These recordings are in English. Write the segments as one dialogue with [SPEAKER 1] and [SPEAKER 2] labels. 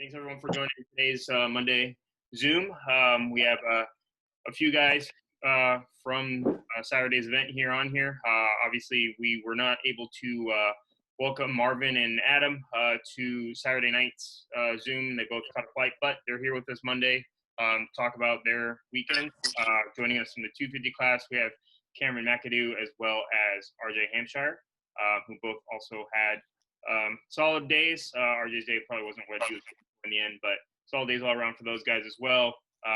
[SPEAKER 1] Thanks everyone for joining today's Monday Zoom. We have a few guys from Saturday's event here on here. Obviously, we were not able to welcome Marvin and Adam to Saturday night's Zoom. They both caught a flight, but they're here with us Monday to talk about their weekend. Joining us from the 250 class, we have Cameron McAdoo as well as RJ Hampshire, who both also had solid days. RJ's day probably wasn't what he was in the end, but solid days all around for those guys as well.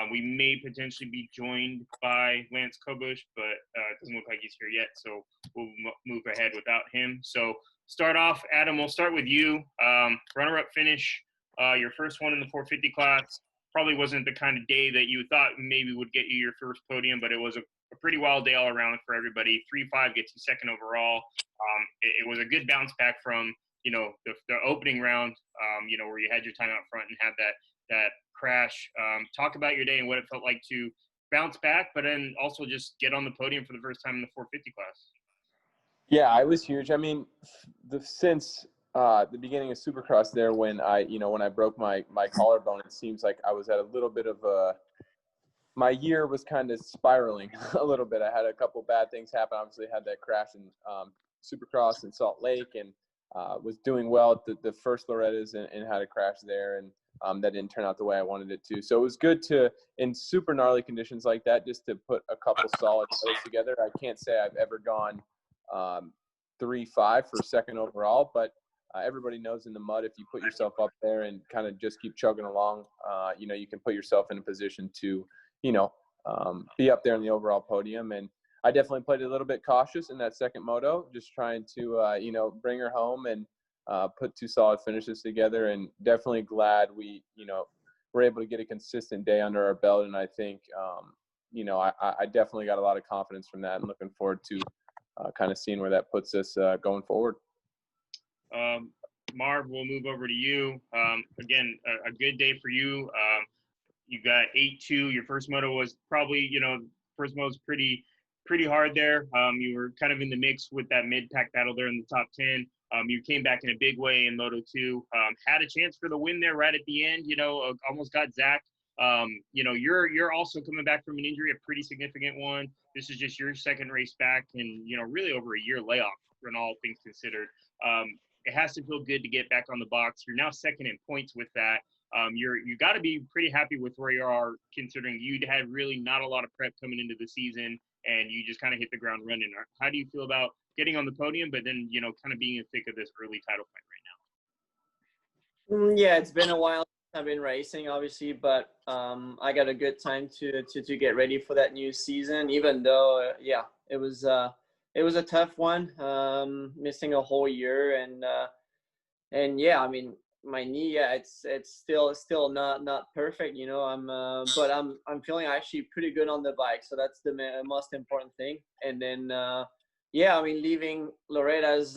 [SPEAKER 1] We may potentially be joined by Lance Kobush, but it doesn't look like he's here yet, so we'll move ahead without him. So start off, Adam, we'll start with you. Runner-up finish, your first one in the 450 class. Probably wasn't the kind of day that you thought maybe would get you your first podium, but it was a pretty wild day all around for everybody. 3.5 gets you second overall. It was a good bounce back from the opening round, where you had your time out front and had that crash. Talk about your day and what it felt like to bounce back, but then also just get on the podium for the first time in the 450 class.
[SPEAKER 2] Yeah, it was huge. I mean, since the beginning of Supercross there, when I broke my collarbone, it seems like I was at a little bit of my year was kind of spiraling a little bit. I had a couple bad things happen. Obviously, I had that crash in Supercross in Salt Lake, and was doing well at the first Loretta's and had a crash there, and that didn't turn out the way I wanted it to. So it was good to, in super gnarly conditions like that, just to put a couple solid shows together. I can't say I've ever gone 3.5 for second overall, but everybody knows in the mud, if you put yourself up there and kind of just keep chugging along, you can put yourself in a position to, be up there in the overall podium. And I definitely played a little bit cautious in that second moto, just trying to, bring her home and put two solid finishes together. And definitely glad we, were able to get a consistent day under our belt. And I think, I definitely got a lot of confidence from that, and looking forward to kind of seeing where that puts us going forward.
[SPEAKER 1] Marv, we'll move over to you. Again, a good day for you. You got 8.2. Your first moto was probably, first moto was pretty hard there. You were kind of in the mix with that mid-pack battle there in the top 10. You came back in a big way in Moto 2. Had a chance for the win there right at the end, almost got Zach. You're also coming back from an injury, a pretty significant one. This is just your second race back and, really over a year layoff when all things considered. It has to feel good to get back on the box. You're now second in points with that. You got to be pretty happy with where you are, considering you had really not a lot of prep coming into the season and you just kind of hit the ground running. How do you feel about getting on the podium, but then, kind of being in the thick of this early title fight right now?
[SPEAKER 3] Yeah, it's been a while since I've been racing, obviously, but I got a good time to get ready for that new season, even though, it was a tough one, missing a whole year. And yeah, I mean, my knee, it's still not perfect, but I'm feeling actually pretty good on the bike, so that's the most important thing. And then leaving Loretta's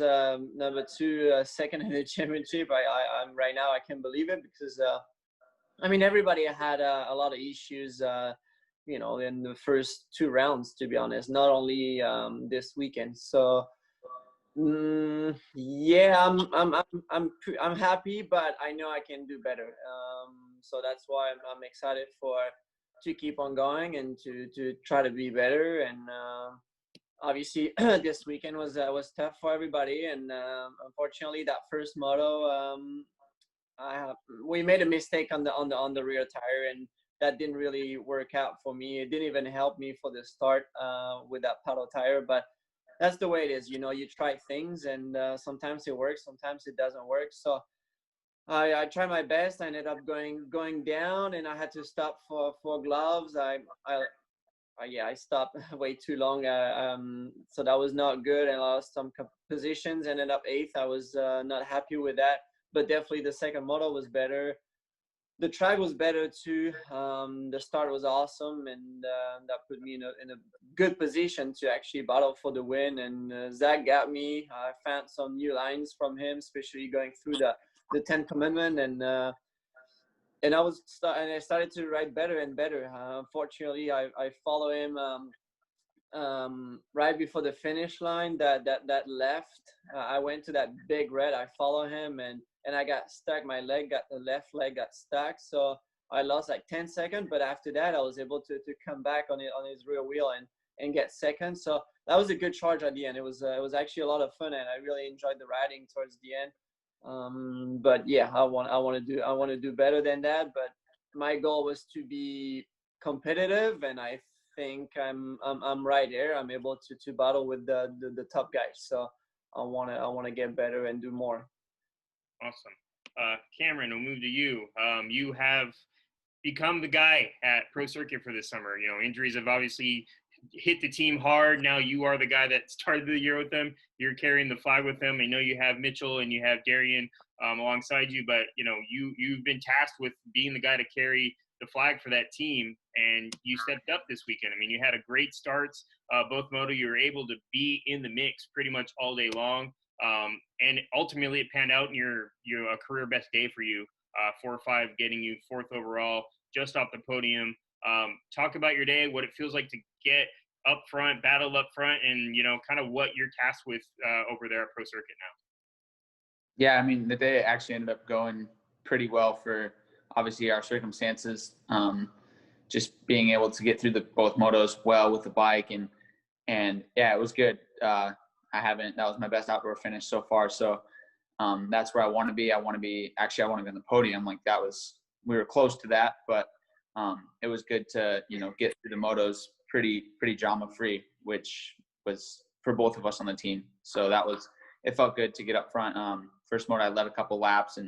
[SPEAKER 3] number 2 second in the championship, I'm right now, I can't believe it, because everybody had a lot of issues in the first 2 rounds, to be honest, not only this weekend. So I'm happy, but I know I can do better. So that's why I'm excited to keep on going and to try to be better. And obviously this weekend was tough for everybody. And unfortunately, that first moto, we made a mistake on the rear tire, and that didn't really work out for me. It didn't even help me for the start with that paddle tire, but that's the way it is. You try things, and sometimes it works, sometimes it doesn't work. So I tried my best. I ended up going down, and I had to stop for gloves. I stopped way too long. So that was not good. I lost some positions, ended up 8th. I was not happy with that, but definitely the second moto was better. The track was better too. The start was awesome, and that put me in a good position to actually battle for the win. And Zach got me. I found some new lines from him, especially going through the 10 Commandment, and I started to ride better and better. Unfortunately, I follow him right before the finish line, that left, I went to that big red. I follow him, and I got stuck. The left leg got stuck. So I lost like 10 seconds. But after that, I was able to come back on his rear wheel and get second. So that was a good charge at the end. It was actually a lot of fun, and I really enjoyed the riding towards the end. But yeah, I want to do better than that. But my goal was to be competitive, and I think I'm right there. I'm able to battle with the top guys. So I wanna get better and do more.
[SPEAKER 1] Awesome. Cameron, we'll move to you. You have become the guy at Pro Circuit for this summer. You know, injuries have obviously hit the team hard. Now you are the guy that started the year with them. You're carrying the flag with them. I know you have Mitchell and you have Darian alongside you, but you know you've been tasked with being the guy to carry the flag for that team, and you stepped up this weekend. I mean, you had a great starts, both moto. You were able to be in the mix pretty much all day long, and ultimately it panned out in your a career best day for you. 4-5, getting you 4th overall, just off the podium. Talk about your day, what it feels like to get up front, battle up front, and you know, kind of what you're tasked with over there at Pro Circuit now.
[SPEAKER 4] Yeah, I mean, the day actually ended up going pretty well for obviously our circumstances. Just being able to get through both motos well with the bike, and yeah, it was good. That was my best outdoor finish so far. So that's where I want to be. I want to be on the podium. Like we were close to that, but it was good to, you know, get through the motos pretty drama free, which was for both of us on the team. So it felt good to get up front. First moto, I led a couple laps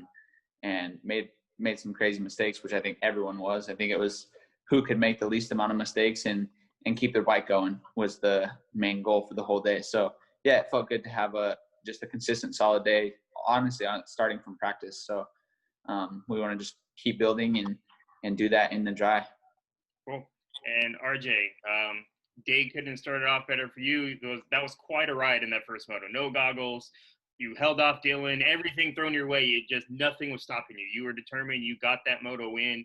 [SPEAKER 4] and made some crazy mistakes, which I think everyone was. I think it was who could make the least amount of mistakes and keep their bike going was the main goal for the whole day. So yeah, it felt good to have just a consistent, solid day, honestly, starting from practice. So we want to just keep building and do that in the dry.
[SPEAKER 1] Cool. And RJ, day couldn't have started off better for you. That was quite a ride in that first moto. No goggles. You held off Dylan, everything thrown your way. Nothing was stopping you. You were determined. You got that moto win.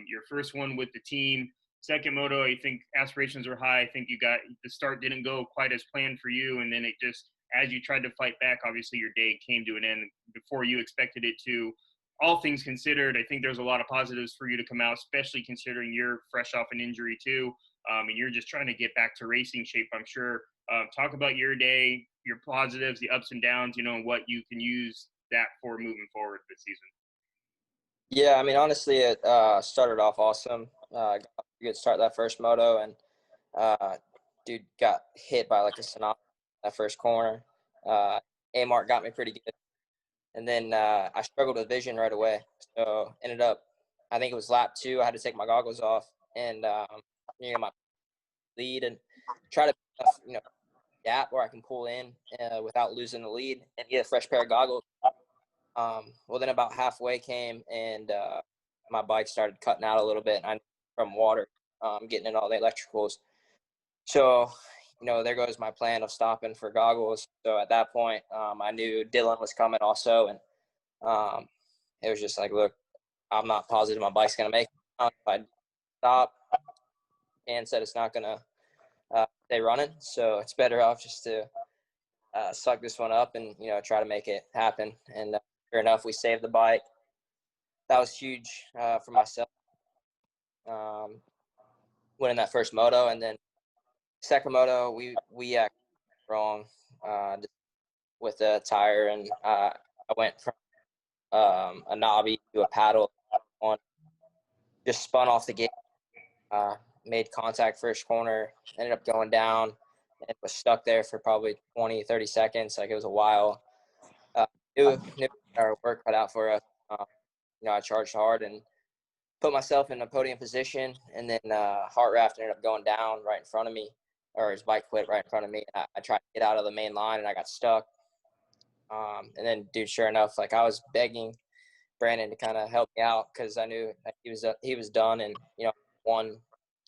[SPEAKER 1] Your first one with the team. Second moto, I think aspirations were high. I think the start didn't go quite as planned for you. And then it just, as you tried to fight back, obviously your day came to an end before you expected it to. All things considered, I think there's a lot of positives for you to come out, especially considering you're fresh off an injury too. And you're just trying to get back to racing shape, I'm sure. Talk about your day, your positives, the ups and downs, you know, and what you can use that for moving forward this season.
[SPEAKER 5] Yeah, I mean, honestly, it started off awesome. Got a good start that first moto, and dude got hit by like a Sonata that first corner. A-Mark got me pretty good. And then I struggled with vision right away. So ended up, I think it was lap 2, I had to take my goggles off and, my lead and try to, gap where I can pull in without losing the lead and get a fresh pair of goggles. Well, then about halfway came and my bike started cutting out a little bit from water, getting in all the electricals. So, there goes my plan of stopping for goggles. So at that point, I knew Dylan was coming also. And it was just like, look, I'm not positive my bike's going to make it. If I stop, and said it's not going to stay running. So it's better off just to suck this one up and, try to make it happen. And sure enough, we saved the bike. That was huge for myself, winning that first moto. And then second moto, we acted wrong with the tire, and I went from a knobby to a paddle on, just spun off the gate, made contact first corner, ended up going down, and was stuck there for probably 20, 30 seconds. Like, it was a while. Knew our work cut out for us. I charged hard and put myself in a podium position, and then Heart Raft ended up going down right in front of me, or his bike quit right in front of me. I tried to get out of the main line, and I got stuck. And then, dude, sure enough, like, I was begging Brandon to kind of help me out because I knew that he was done and, won,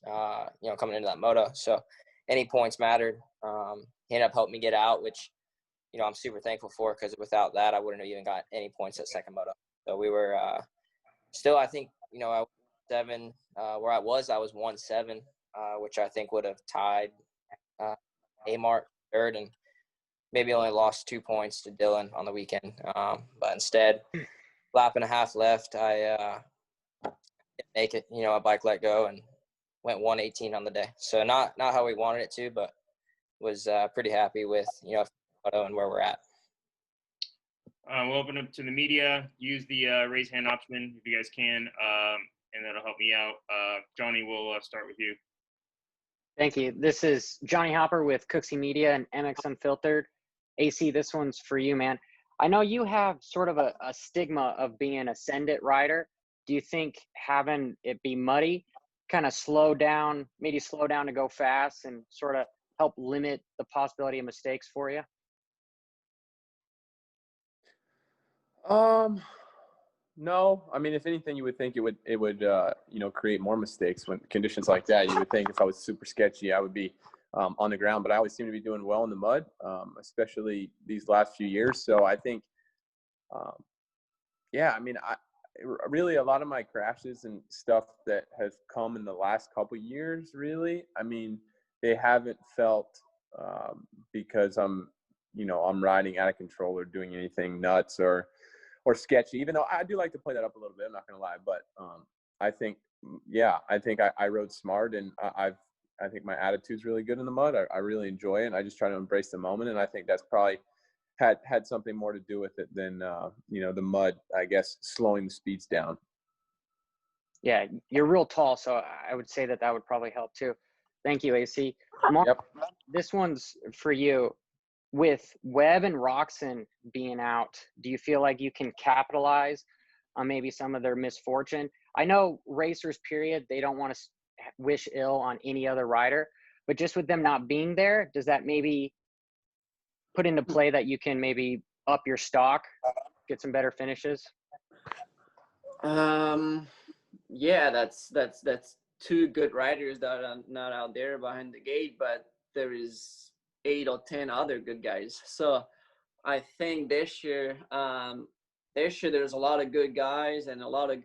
[SPEAKER 5] coming into that moto. So any points mattered. He ended up helping me get out, which, I'm super thankful for, because without that, I wouldn't have even got any points at second moto. So we were still, I think, I was 7. Where I was 1-7, which I think would have tied A-Mark third, and maybe only lost 2 points to Dylan on the weekend. But instead, lap and a half left, I didn't make it. A bike let go and went 118 on the day. So not how we wanted it to, but was pretty happy with photo and where we're at.
[SPEAKER 1] We'll open up to the media. Use the raise hand option if you guys can, and that'll help me out. Johnny, we'll start with you.
[SPEAKER 6] Thank you. This is Johnny Hopper with Cooksey Media and MX Unfiltered. AC, this one's for you, man. I know you have sort of a stigma of being a send-it rider. Do you think having it be muddy kind of made you slow down to go fast and sort of help limit the possibility of mistakes for you?
[SPEAKER 2] No. I mean, if anything, you would think it would create more mistakes when conditions like that. You would think if I was super sketchy, I would be on the ground, but I always seem to be doing well in the mud, especially these last few years. So I think, really a lot of my crashes and stuff that has come in the last couple of years, really, I mean, they haven't felt because I'm riding out of control or doing anything nuts or sketchy, even though I do like to play that up a little bit, I'm not going to lie. But I think I rode smart, and I think my attitude's really good in the mud. I really enjoy it, and I just try to embrace the moment. And I think that's probably had something more to do with it than, the mud, I guess, slowing the speeds down.
[SPEAKER 6] Yeah, you're real tall, so I would say that would probably help too. Thank you, AC. Mark,
[SPEAKER 2] Yep.
[SPEAKER 6] This one's for you. With Webb and Roxon being out, do you feel like you can capitalize on maybe some of their misfortune? I know racers, period, they don't want to wish ill on any other rider, but just with them not being there, does that maybe put into play that you can maybe up your stock, get some better finishes?
[SPEAKER 3] Yeah, that's two good riders that are not out there behind the gate, but there is 8 or 10 other good guys. So I think this year there's a lot of good guys and a lot of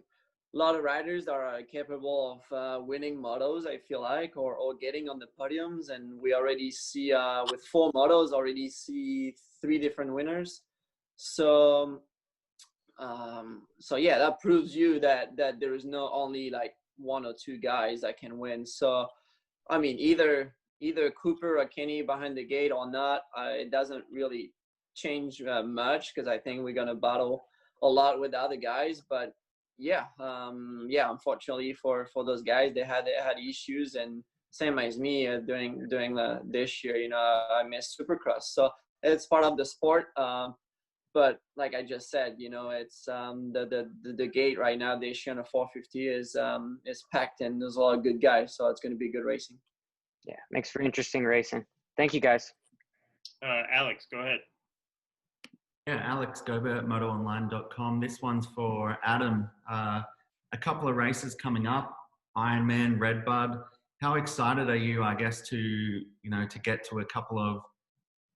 [SPEAKER 3] riders that are capable of winning motos, I feel like, or getting on the podiums. And we already see with 4 motos already see 3 different winners. So yeah, that proves you that there is not only like 1 or 2 guys that can win. So I mean, either Cooper or Kenny behind the gate or not, it doesn't really change much, because I think we're gonna battle a lot with the other guys. But yeah, unfortunately for those guys, they had issues, and same as me during this year. I missed Supercross, so it's part of the sport. But like I just said, it's the gate right now. The issue on a 450 is packed, and there's a lot of good guys, so it's going to be good racing.
[SPEAKER 6] Yeah, makes for interesting racing. Thank you, guys.
[SPEAKER 1] Alex, go ahead.
[SPEAKER 7] Yeah, Alex Gobert, MotoOnline.com. This one's for Adam. A couple of races coming up, Ironman, Redbud. How excited are you, I guess, to get to a couple of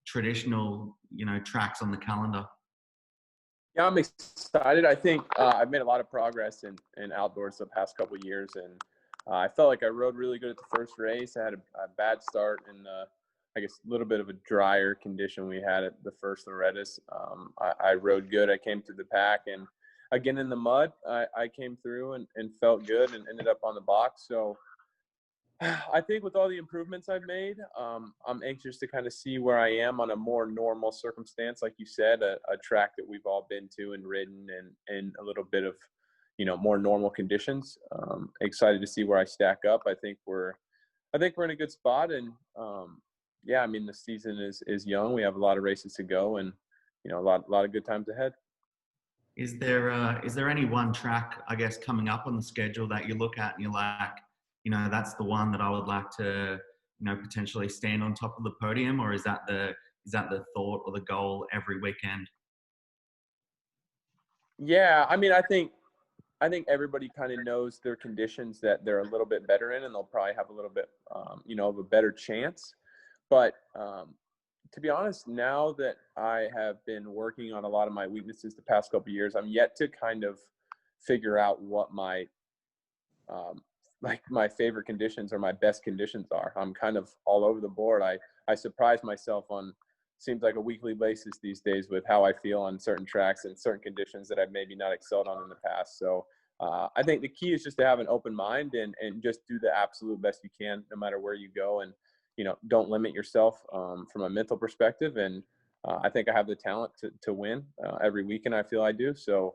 [SPEAKER 7] traditional, tracks on the calendar?
[SPEAKER 2] Yeah, I'm excited. I think I've made a lot of progress in outdoors the past couple of years, and I felt like I rode really good at the first race. I had a bad start in I guess a little bit of a drier condition we had at the first Loretta's. I rode good. I came through the pack, and again in the mud, I came through and felt good and ended up on the box. So I think with all the improvements I've made, I'm anxious to kind of see where I am on a more normal circumstance, like you said, a track that we've all been to and ridden, and a little bit of more normal conditions. Excited to see where I stack up. I think we're in a good spot, and yeah, I mean, the season is young. We have a lot of races to go, and a lot of good times ahead.
[SPEAKER 7] Is there any one track, I guess, coming up on the schedule that you look at and you're like, that's the one that I would like to, potentially stand on top of the podium? Or is that the thought or the goal every weekend?
[SPEAKER 2] Yeah, I mean, I think everybody kind of knows their conditions that they're a little bit better in, and they'll probably have a little bit, of a better chance. But to be honest, now that I have been working on a lot of my weaknesses the past couple of years, I'm yet to kind of figure out what my like my favorite conditions or my best conditions are. I'm kind of all over the board. I surprise myself on, seems like a weekly basis these days with how I feel on certain tracks and certain conditions that I've maybe not excelled on in the past. So I think the key is just to have an open mind and just do the absolute best you can, no matter where you go. And, you know, don't limit yourself from a mental perspective. And I think I have the talent to win every weekend. I feel I do. So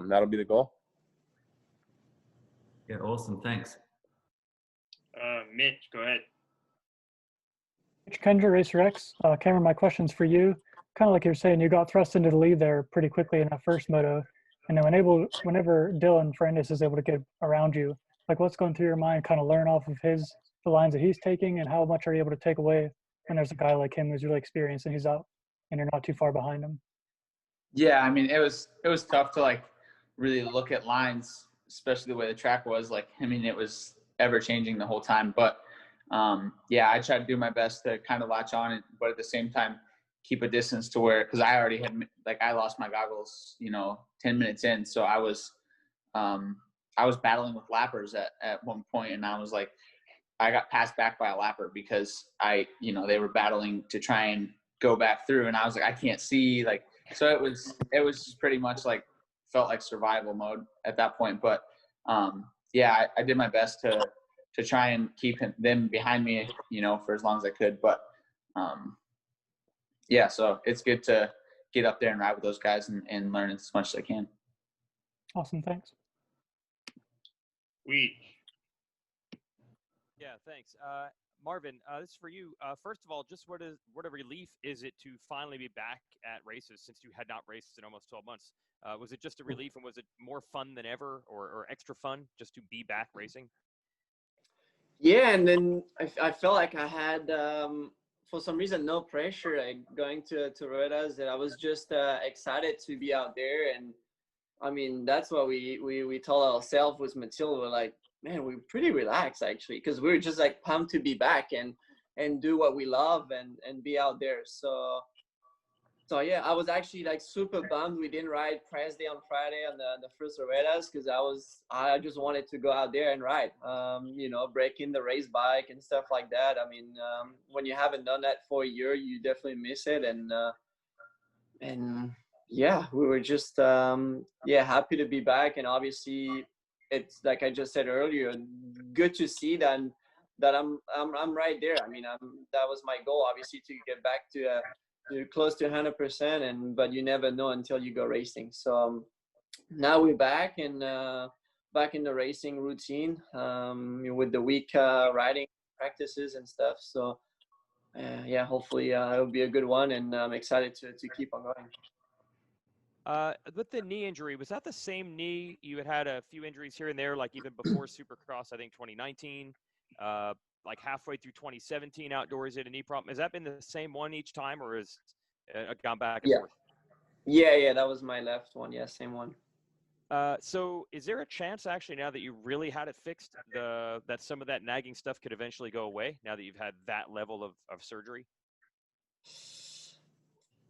[SPEAKER 2] that'll be the goal.
[SPEAKER 7] Yeah, awesome. Thanks.
[SPEAKER 1] Mitch, go ahead.
[SPEAKER 8] Mitch Kendra, Racer X. Cameron, my question's for you. Kind of like you're saying, you got thrust into the lead there pretty quickly in that first moto. And then whenever Dylan Ferrandis is able to get around you, like what's going through your mind, kind of learn off of the lines that he's taking, and how much are you able to take away when there's a guy like him who's really experienced and he's out and you're not too far behind him?
[SPEAKER 4] Yeah, I mean, it was tough to like really look at lines, especially the way the track was. Like, I mean, it was ever changing the whole time. But yeah, I tried to do my best to kind of latch on it, but at the same time, keep a distance to where, because I already had, like, I lost my goggles, you know, 10 minutes in. So I was battling with lappers at one point, and I was like, I got passed back by a lapper because they were battling to try and go back through, and I was like, I can't see, like, so it was pretty much like, felt like survival mode at that point. But yeah, I did my best to try and keep them behind me, you know, for as long as I could. But yeah, so it's good to get up there and ride with those guys and learn as much as I can.
[SPEAKER 8] Awesome, thanks.
[SPEAKER 9] Yeah, thanks. Marvin, this is for you. First of all, just what a relief is it to finally be back at races since you had not raced in almost 12 months? Was it just a relief, and was it more fun than ever or extra fun just to be back racing?
[SPEAKER 3] Yeah, and then I felt like I had, for some reason, no pressure, like going to Loretta's, and I was just excited to be out there. And I mean, that's what we told ourselves with Matilda. We're like, man, we're pretty relaxed actually, because we were just like pumped to be back and do what we love and be out there. So yeah, I was actually like super bummed we didn't ride press day on Friday on the first Loretta's, because I just wanted to go out there and ride, break in the race bike and stuff like that. I mean, when you haven't done that for a year, you definitely miss it. And yeah, we were just happy to be back. And obviously, it's like I just said earlier, good to see that I'm right there. I mean, that was my goal, obviously, to get back to close to 100%, but you never know until you go racing. So now we're back and back in the racing routine with the week riding practices and stuff. So yeah, hopefully it'll be a good one, and I'm excited to keep on going.
[SPEAKER 9] With the knee injury, was that the same knee? You had a few injuries here and there, like even before Supercross, I think 2019, like halfway through 2017 outdoors, you had a knee problem. Has that been the same one each time, or has it gone back and forth?
[SPEAKER 3] Yeah, that was my left one. Yeah, same one.
[SPEAKER 9] So is there a chance actually, now that you really had it fixed, that some of that nagging stuff could eventually go away now that you've had that level of surgery?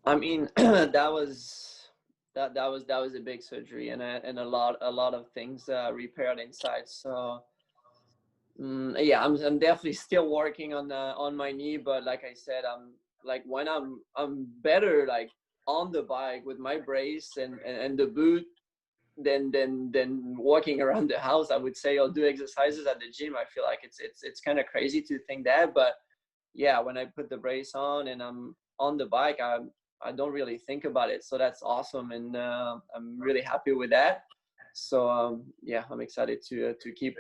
[SPEAKER 3] I mean, that was a big surgery, and a lot of things repaired inside. So yeah, I'm definitely still working on my knee, but like I said, when I'm better, like on the bike with my brace and the boot, than walking around the house, I would say, or do exercises at the gym. I feel like it's kind of crazy to think that, but yeah, when I put the brace on and I'm on the bike, I don't really think about it. So that's awesome, and I'm really happy with that. So yeah, I'm excited to keep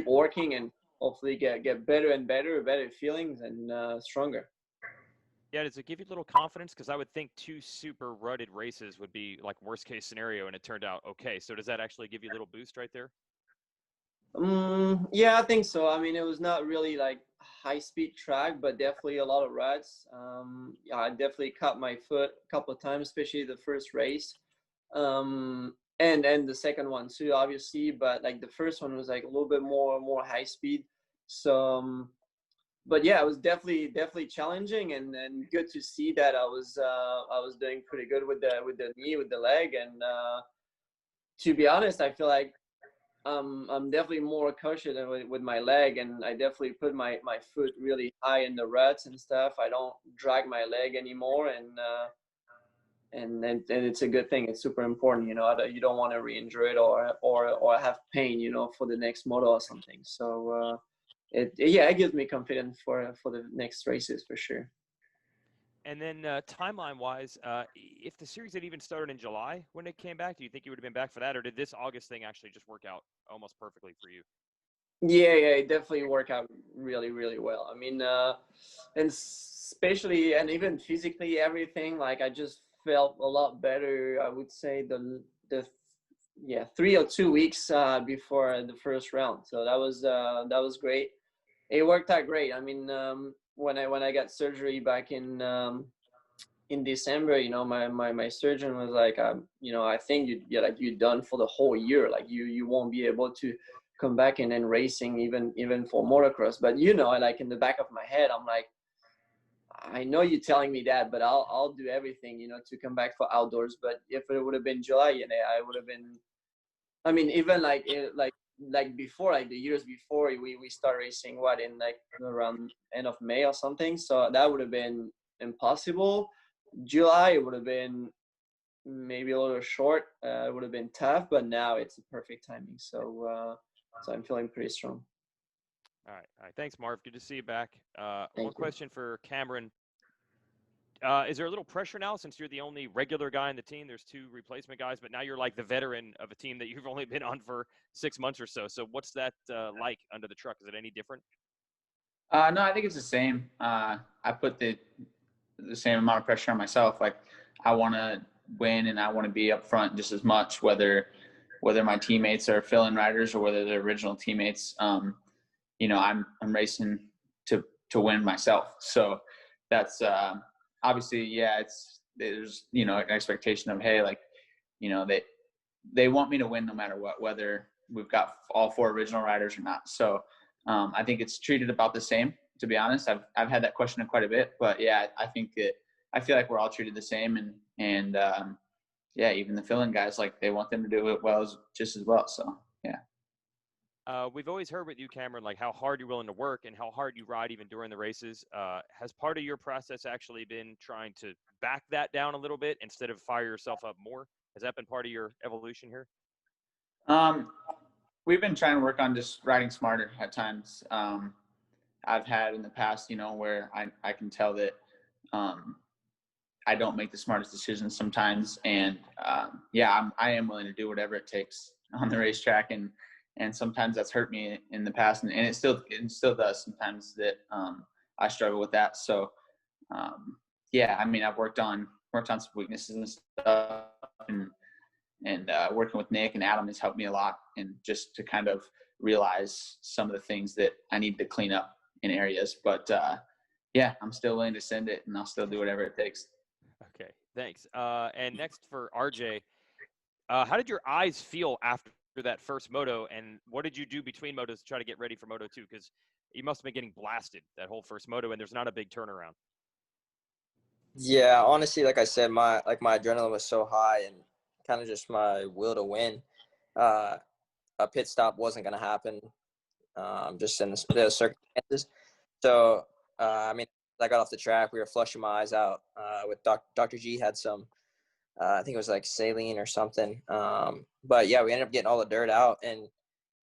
[SPEAKER 3] working and hopefully get better and better feelings and stronger.
[SPEAKER 9] Yeah, does it give you a little confidence? Because I would think 2 super rutted races would be like worst case scenario, and it turned out okay. So does that actually give you a little boost right there?
[SPEAKER 3] Yeah, I think so. I mean, it was not really like high speed track, but definitely a lot of ruts. Yeah, I definitely cut my foot a couple of times, especially the first race. And the second one too, obviously, but like the first one was like a little bit more high speed. So but yeah, it was definitely challenging, and good to see that I was doing pretty good with the knee, with the leg. And to be honest, I feel like I'm definitely more cautious with my leg, and I definitely put my foot really high in the ruts and stuff. I don't drag my leg anymore, and it's a good thing. It's super important, you know. You don't want to re-injure it or have pain, you know, for the next moto or something. So it gives me confidence for the next races for sure.
[SPEAKER 9] And then timeline-wise, if the series had even started in July when it came back, do you think you would have been back for that, or did this August thing actually just work out almost perfectly for you?
[SPEAKER 3] Yeah, it definitely worked out really, really well. I mean, and especially and even physically, everything. Like I just felt a lot better. I would say the 3 or 2 weeks before the first round. So that was great. It worked out great. I mean, when I got surgery back in December, you know, my surgeon was like, you know, I think you're done for the whole year. Like you won't be able to come back and then racing even for motocross. But you know, like in the back of my head, I'm like, I know you're telling me that, but I'll do everything, you know, to come back for outdoors. But if it would have been July, you know, I would have been. I mean, even like before, like the years before, we start racing in like around end of May or something. So that would have been impossible. July it would have been maybe a little short. It would have been tough, but now it's a perfect timing. So I'm feeling pretty strong.
[SPEAKER 9] All right. Thanks, Marv. Good to see you back.
[SPEAKER 3] Thank
[SPEAKER 9] One
[SPEAKER 3] you.
[SPEAKER 9] question for Cameron. Is there a little pressure now since you're the only regular guy in the team? There's 2 replacement guys, but now you're like the veteran of a team that you've only been on for 6 months or so. So what's that like under the truck? Is it any different?
[SPEAKER 4] No, I think it's the same. I put the same amount of pressure on myself. Like I want to win and I want to be up front just as much, whether my teammates are fill-in riders or whether they're original teammates. You know, I'm racing to win myself. So that's obviously, yeah, there's, you know, an expectation of, hey, like, you know, they want me to win no matter what, whether we've got all 4 original riders or not. So I think it's treated about the same, to be honest. I've had that question quite a bit, but yeah, I think I feel like we're all treated the same, and yeah, even the fill-in guys, like they want them to do it just as well. So yeah.
[SPEAKER 9] We've always heard with you, Cameron, like how hard you're willing to work and how hard you ride even during the races. Has part of your process actually been trying to back that down a little bit instead of fire yourself up more? Has that been part of your evolution here?
[SPEAKER 4] We've been trying to work on just riding smarter at times. I've had in the past, you know, where I can tell that I don't make the smartest decisions sometimes, and yeah, I am willing to do whatever it takes on the racetrack, and sometimes that's hurt me in the past, and it still does sometimes that I struggle with that. So yeah, I mean, I've worked on some weaknesses and stuff, and working with Nick and Adam has helped me a lot, and just to kind of realize some of the things that I need to clean up in areas. But yeah, I'm still willing to send it, and I'll still do whatever it takes.
[SPEAKER 9] Okay, thanks. And next for RJ, how did your eyes feel after that first moto, and what did you do between motos to try to get ready for Moto 2? Because you must have been getting blasted that whole first moto, and there's not a big turnaround.
[SPEAKER 5] Yeah, honestly, like I said, my adrenaline was so high, and kind of just my will to win. A pit stop wasn't going to happen, just in the circumstances. So, I mean, I got off the track. We were flushing my eyes out. With Dr. G had some, I think it was like saline or something. But yeah, we ended up getting all the dirt out, and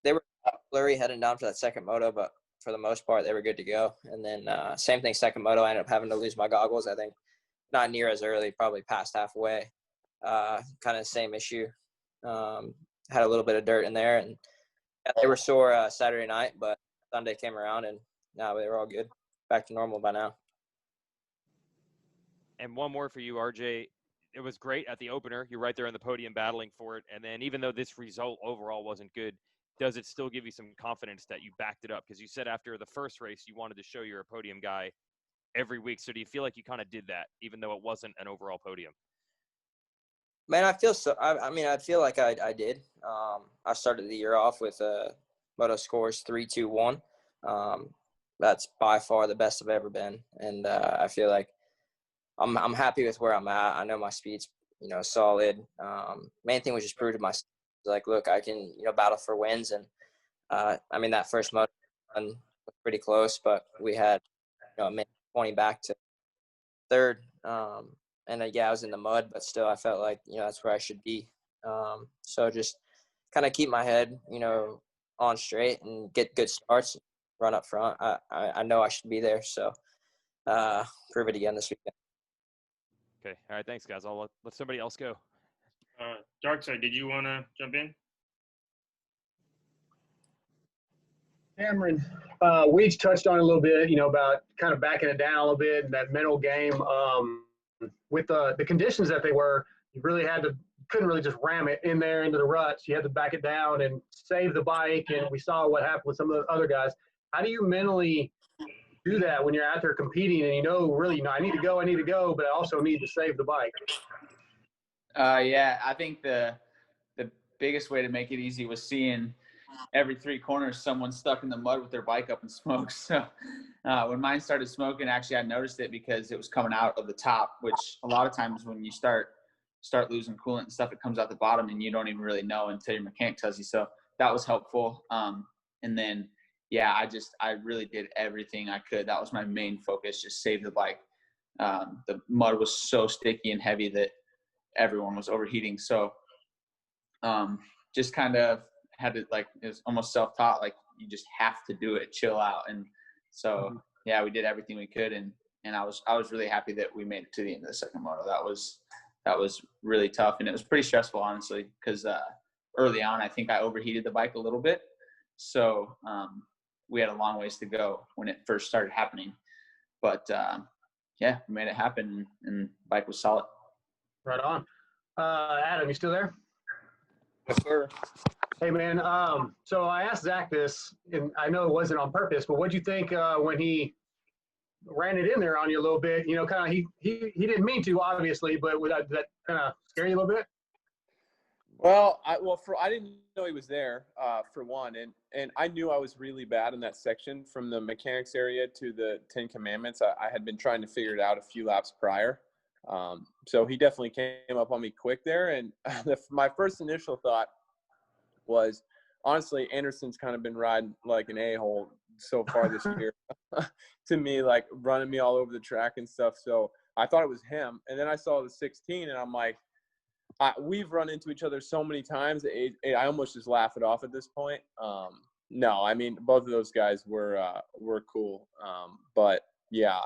[SPEAKER 5] they were blurry heading down for that second moto, but for the most part, they were good to go. And then same thing, second moto, I ended up having to lose my goggles. I think not near as early, probably past halfway. Kind of same issue. Had a little bit of dirt in there, and yeah, they were sore Saturday night, but Sunday came around, and now they were all good, back to normal by now.
[SPEAKER 9] And one more for you, RJ. It was great at the opener. You're right there on the podium battling for it. And then even though this result overall wasn't good, does it still give you some confidence that you backed it up? Because you said after the first race you wanted to show you're a podium guy every week. So do you feel like you kind of did that, even though it wasn't an overall podium?
[SPEAKER 5] Man, I feel so. I mean, I feel like I did. I started the year off with moto scores 3-2-1. That's by far the best I've ever been, and I feel like I'm happy with where I'm at. I know my speed's, you know, solid. Main thing was just prove to myself like, look, I can, battle for wins. And I mean, that first moto was pretty close, but we had, a minute 20 back to third. And yeah, I was in the mud, but still I felt like, that's where I should be. So just kind of keep my head, on straight and get good starts, run up front. I know I should be there. So prove it again this weekend.
[SPEAKER 9] Okay. All right. Thanks, guys. I'll let somebody else go.
[SPEAKER 1] Darkside, did you want to jump in?
[SPEAKER 10] Cameron, we each touched on it a little bit, about kind of backing it down a little bit, that mental game. With the conditions that they were, you really couldn't really just ram it in there into the ruts. You had to back it down and save the bike. And we saw what happened with some of the other guys. How do you mentally do that when you're out there competing and really, I need to go, but I also need to save the bike?
[SPEAKER 4] Yeah, I think the biggest way to make it easy was seeing every 3 corners someone stuck in the mud with their bike up in smoke. So when mine started smoking, actually I noticed it because it was coming out of the top, which a lot of times when you start losing coolant and stuff, it comes out the bottom and you don't even really know until your mechanic tells you. So that was helpful. And then, yeah, I really did everything I could. That was my main focus, just save the bike. The mud was so sticky and heavy that everyone was overheating. So just kind of had to, like, it was almost self-taught, like you just have to do it, chill out. And so, yeah, we did everything we could. And I was really happy that we made it to the end of the second moto. That was really tough. And it was pretty stressful, honestly, because early on, I think I overheated the bike a little bit. So we had a long ways to go when it first started happening. But yeah, we made it happen and the bike was solid.
[SPEAKER 10] Right on. Adam, you still there?
[SPEAKER 5] Yes, sir.
[SPEAKER 10] Hey, man. So I asked Zach this, and I know it wasn't on purpose, but what'd you think when he ran it in there on you a little bit? Kind of he didn't mean to, obviously, but would that kind of scare you a little bit?
[SPEAKER 2] Well, I didn't know he was there, for one, and I knew I was really bad in that section from the mechanics area to the 10 Commandments. I had been trying to figure it out a few laps prior. So he definitely came up on me quick there. And my first initial thought was, honestly, Anderson's kind of been riding like an a-hole so far this year to me, like running me all over the track and stuff. So I thought it was him. And then I saw the 16 and I'm like, we've run into each other so many times. I almost just laugh it off at this point. No, I mean, both of those guys were cool. But yeah,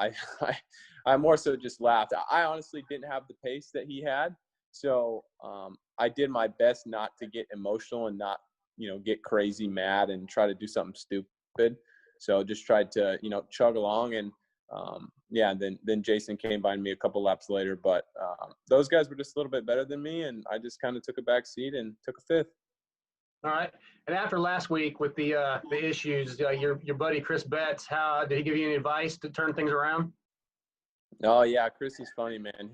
[SPEAKER 2] I more so just laughed. I honestly didn't have the pace that he had. So I did my best not to get emotional and not, get crazy mad and try to do something stupid. So just tried to, chug along. And yeah, then Jason came by me a couple laps later. But those guys were just a little bit better than me. And I just kind of took a back seat and took a fifth.
[SPEAKER 10] All right. And after last week with the issues, your buddy Chris Betts, how did he give you any advice to turn things around?
[SPEAKER 2] Oh yeah, Chris is funny, man.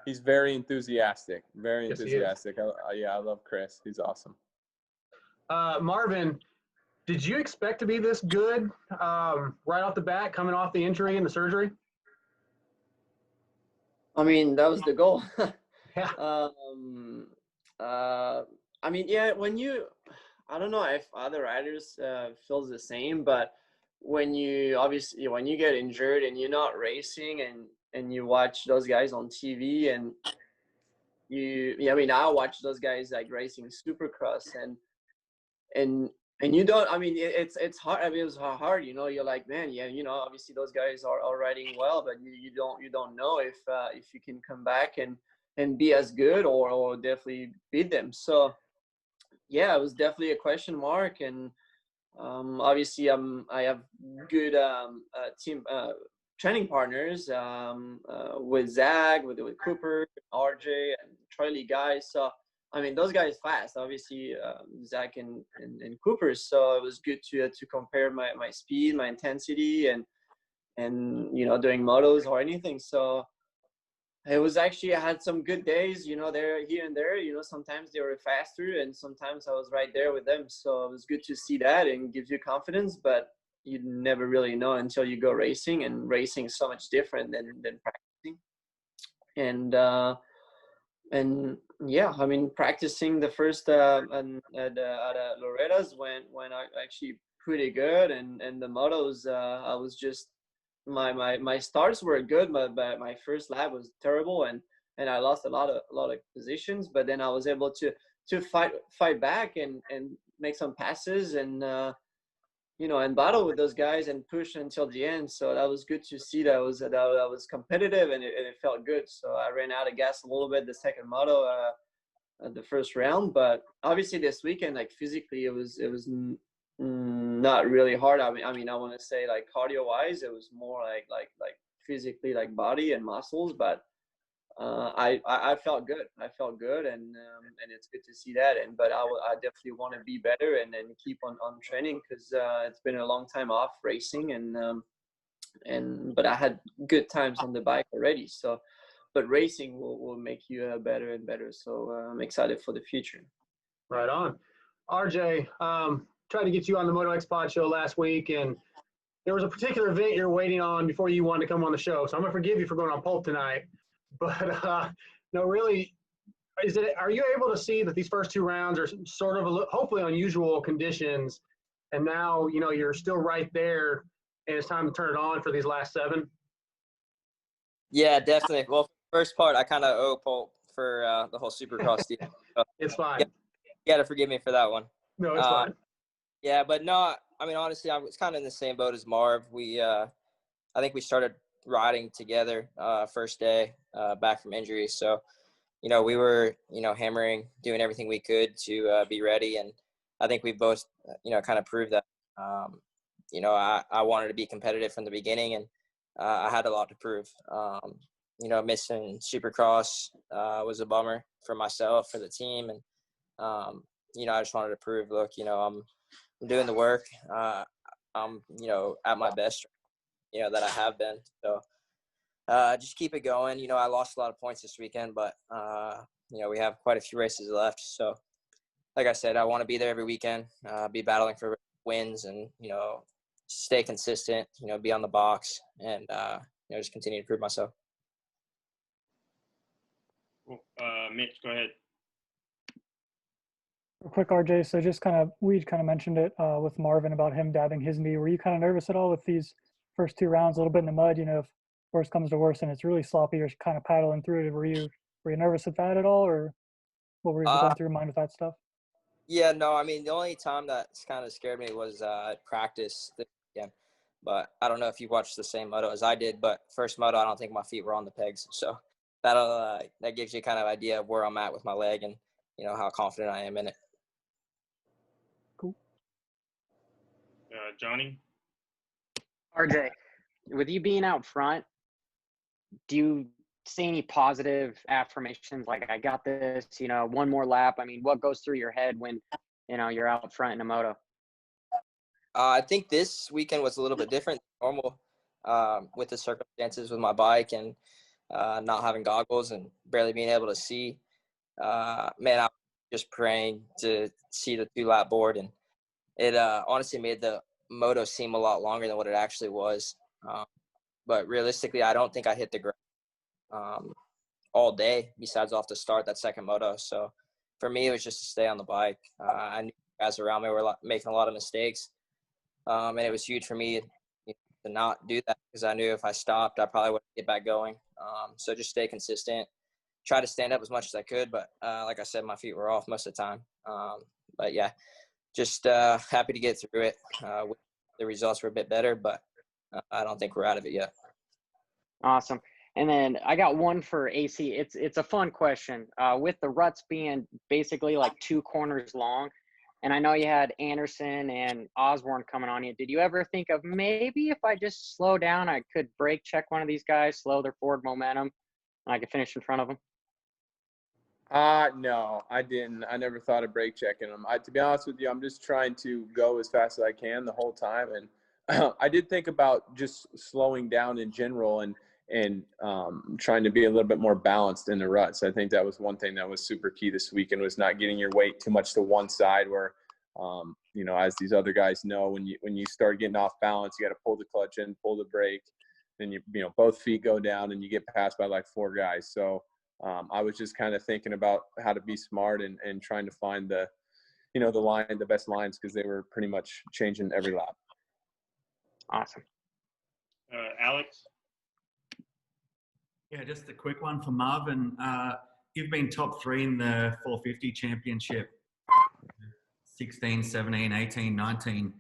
[SPEAKER 2] He's very enthusiastic. Very enthusiastic. I love Chris. He's awesome.
[SPEAKER 10] Marvin, did you expect to be this good right off the bat, coming off the injury and the surgery?
[SPEAKER 3] I mean, that was the goal.
[SPEAKER 10] Yeah.
[SPEAKER 3] I mean, yeah, I don't know if other riders feels the same, but when you get injured and you're not racing and you watch those guys on TV and I watch those guys like racing Supercross and you don't, I mean, it's hard. I mean, it was hard, you're like, man, yeah, obviously those guys are riding well, but you don't know if you can come back and be as good or definitely beat them. So yeah, it was definitely a question mark. And obviously I have good team training partners with Zach, with Cooper, RJ, and Troy Lee guys. So I mean, those guys fast, obviously, Zach and Cooper. So it was good to compare my speed, my intensity, and doing motos or anything. So it was actually, I had some good days, there, here and there. Sometimes they were faster, and sometimes I was right there with them. So it was good to see that, and gives you confidence. But you never really know until you go racing, and racing is so much different than practicing. And Yeah, I mean, practicing the first at Loretta's when I actually pretty good, and the motos I was just my starts were good, but my first lap was terrible, and I lost a lot of positions. But then I was able to fight back and make some passes and and battle with those guys and push until the end. So that was good to see that I was competitive and it felt good. So I ran out of gas a little bit the second moto the first round, but obviously this weekend, like physically, it was not really hard. I mean, I want to say like cardio wise, it was more like physically like body and muscles, but I felt good. I felt good, and it's good to see that. But I definitely want to be better and keep on training because it's been a long time off racing, but I had good times on the bike already. So, but racing will make you better and better. So I'm excited for the future.
[SPEAKER 10] Right on. RJ, tried to get you on the Moto X Pod show last week, and there was a particular event you're waiting on before you wanted to come on the show. So I'm gonna forgive you for going on pulp tonight. But no, really, are you able to see that these first two rounds are sort of hopefully unusual conditions, and now you're still right there, and it's time to turn it on for these last 7?
[SPEAKER 5] Yeah, definitely. Well, first part, I kind of owe Pulp for the whole Supercross deal. So,
[SPEAKER 10] It's fine.
[SPEAKER 5] you got to forgive me for that one.
[SPEAKER 10] No, it's fine.
[SPEAKER 5] Yeah, but no, I mean, honestly, I was kind of in the same boat as Marv. I think we started riding together first day back from injury. So, we were, hammering, doing everything we could to be ready. And I think we both, kind of proved that, I wanted to be competitive from the beginning, and I had a lot to prove. Missing Supercross was a bummer for myself, for the team. And, I just wanted to prove, look, I'm doing the work. I'm, at my best, that I have been. So just keep it going. I lost a lot of points this weekend, but, we have quite a few races left. So like I said, I want to be there every weekend, be battling for wins and, stay consistent, be on the box and, just continue to prove myself.
[SPEAKER 1] Cool. Mitch, go ahead.
[SPEAKER 8] Real quick, RJ, so just we kind of mentioned it with Marvin about him dabbing his knee. Were you kind of nervous at all with these first two rounds, a little bit in the mud, if worse comes to worse and it's really sloppy, you're kind of paddling through it? Were you nervous at that at all, or what were you going through your mind with that stuff?
[SPEAKER 5] Yeah, no, I mean, the only time that kind of scared me was practice this weekend. But I don't know if you watched the same moto as I did, but first moto, I don't think my feet were on the pegs. So that gives you kind of idea of where I'm at with my leg and, how confident I am in it.
[SPEAKER 8] Cool.
[SPEAKER 1] Johnny?
[SPEAKER 6] RJ, with you being out front, do you see any positive affirmations like, I got this, one more lap? I mean, what goes through your head when, you're out front in a moto?
[SPEAKER 5] I think this weekend was a little bit different than normal with the circumstances with my bike and not having goggles and barely being able to see. Man, I was just praying to see the 2-lap board, and it honestly made the moto seem a lot longer than what it actually was. But realistically, I don't think I hit the ground all day besides off the start, that second moto. So for me, it was just to stay on the bike. I knew guys around me were making a lot of mistakes. And it was huge for me to not do that because I knew if I stopped, I probably wouldn't get back going. So just stay consistent, try to stand up as much as I could. But like I said, my feet were off most of the time. But yeah, just happy to get through it. The results were a bit better, but I don't think we're out of it yet.
[SPEAKER 6] Awesome. And then I got one for AC. It's a fun question. With the ruts being basically like 2 corners long, and I know you had Anderson and Osborne coming on you. Did you ever think of maybe if I just slow down, I could brake check one of these guys, slow their forward momentum, and I could finish in front of them?
[SPEAKER 2] No, I didn't. I never thought of brake checking them. To be honest with you, I'm just trying to go as fast as I can the whole time. And I did think about just slowing down in general and trying to be a little bit more balanced in the ruts. I think that was one thing that was super key this weekend, was not getting your weight too much to one side where, as these other guys know, when you start getting off balance, you got to pull the clutch in, pull the brake, then both feet go down and you get passed by like 4 guys. So I was just kind of thinking about how to be smart and trying to find the best lines, because they were pretty much changing every lap.
[SPEAKER 6] Awesome.
[SPEAKER 1] Alex?
[SPEAKER 7] Yeah, just a quick one for Marvin. You've been top 3 in the 450 championship, 16, 17, 18, 19.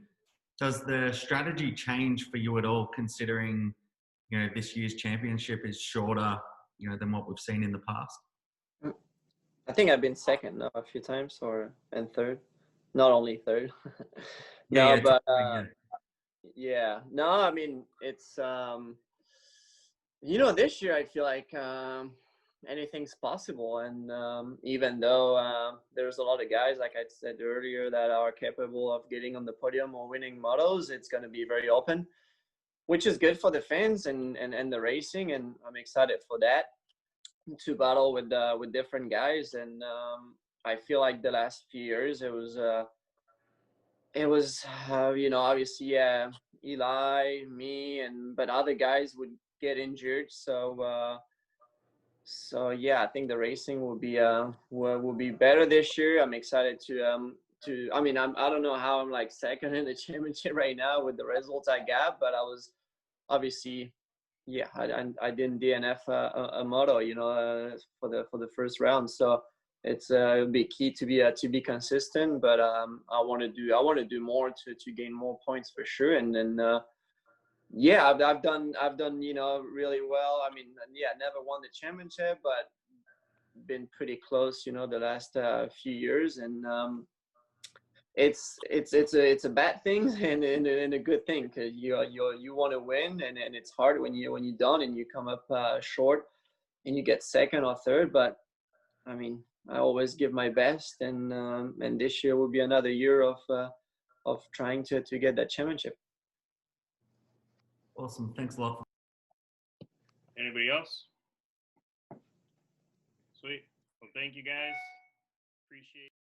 [SPEAKER 7] Does the strategy change for you at all, considering, this year's championship is shorter, than what we've seen in the past?
[SPEAKER 3] I think I've been second a few times, and third, not only third. No, but yeah, no, I mean, it's this year I feel like anything's possible, and even though there's a lot of guys, like I said earlier, that are capable of getting on the podium or winning motos, it's going to be very open, which is good for the fans and the racing, and I'm excited for that, to battle with different guys. And I feel like the last few years it was obviously Eli, me, but other guys would get injured, so yeah, I think the racing will be better this year. I'm excited I mean, I don't know how I'm like second in the championship right now with the results I got, but I was obviously, yeah, I didn't DNF a moto, for the first round. So it'll be key to be consistent, but I want to do more to gain more points for sure. And then yeah, I've done really well. I mean, yeah, never won the championship, but been pretty close, the last few years. And it's a bad thing and a good thing, because you want to win, and it's hard when you don't, and you come up short and you get second or third. But I mean, I always give my best, and this year will be another year of trying to get that championship.
[SPEAKER 7] Awesome. Thanks a lot.
[SPEAKER 1] Anybody else? Sweet. Well, thank you guys. Appreciate it.